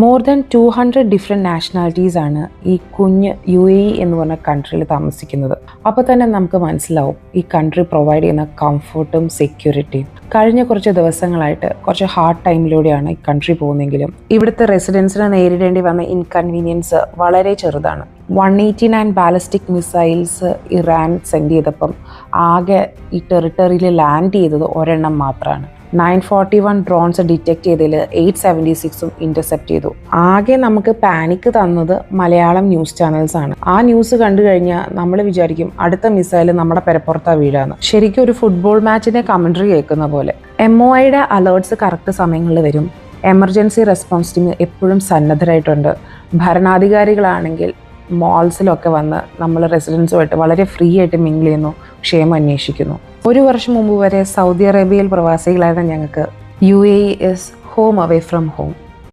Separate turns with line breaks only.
More than 200 different nationalities ആണ് ഈ കുഞ്ഞ് UAE എന്ന് പറഞ്ഞ കൺട്രിയിൽ താമസിക്കുന്നത്. അപ്പോൾ തന്നെ നമുക്ക് മനസ്സിലാവും ഈ കൺട്രി പ്രൊവൈഡ് ചെയ്യുന്ന കംഫർട്ടും സെക്യൂരിറ്റിയും. കഴിഞ്ഞ കുറച്ച് ദിവസങ്ങളായിട്ട് കുറച്ച് ഹാർഡ് ടൈമിലൂടെയാണ് ഈ കൺട്രി പോകുന്നതെങ്കിലും ഇവിടുത്തെ റെസിഡൻസിന് നേരിടേണ്ടി വന്ന ഇൻകൺവീനിയൻസ് വളരെ ചെറുതാണ്. 189 ബാലിസ്റ്റിക് മിസൈൽസ് ഇറാൻ സെൻഡ് ചെയ്തപ്പം ആകെ ഈ ടെറിട്ടറിയിൽ ലാൻഡ് ചെയ്തത് ഒരെണ്ണം മാത്രമാണ്. 941 ഡ്രോൺസ് ഡിറ്റക്ട് ചെയ്തതിൽ 876 ഇൻ്റർസെപ്റ്റ് ചെയ്തു. ആകെ നമുക്ക് പാനിക്ക് തന്നത് മലയാളം ന്യൂസ് ചാനൽസ് ആണ്. ആ ന്യൂസ് കണ്ടു കഴിഞ്ഞാൽ നമ്മൾ വിചാരിക്കും അടുത്ത മിസൈൽ നമ്മുടെ പെരപ്പുറത്താ വീഴാന്ന്. ശരിക്കും ഒരു ഫുട്ബോൾ മാച്ചിന്റെ കമൻട്രി കേൾക്കുന്ന പോലെ. MOIയുടെ അലേർട്ട്സ് കറക്റ്റ് സമയങ്ങളിൽ വരും. എമർജൻസി റെസ്പോൺസ് ടീം എപ്പോഴും സന്നദ്ധരായിട്ടുണ്ട്. ഭരണാധികാരികളാണെങ്കിൽ മോൾസിലൊക്കെ വന്ന് നമ്മൾ റെസിഡൻസുമായിട്ട് വളരെ ഫ്രീ ആയിട്ട് മിങ്കിൾ ചെയ്യുന്നു, ക്ഷേമം അന്വേഷിക്കുന്നു. ഒരു വർഷം മുമ്പ് വരെ സൗദി അറേബ്യയിൽ പ്രവാസികളായിരുന്ന ഞങ്ങൾക്ക് UAE is home away from home.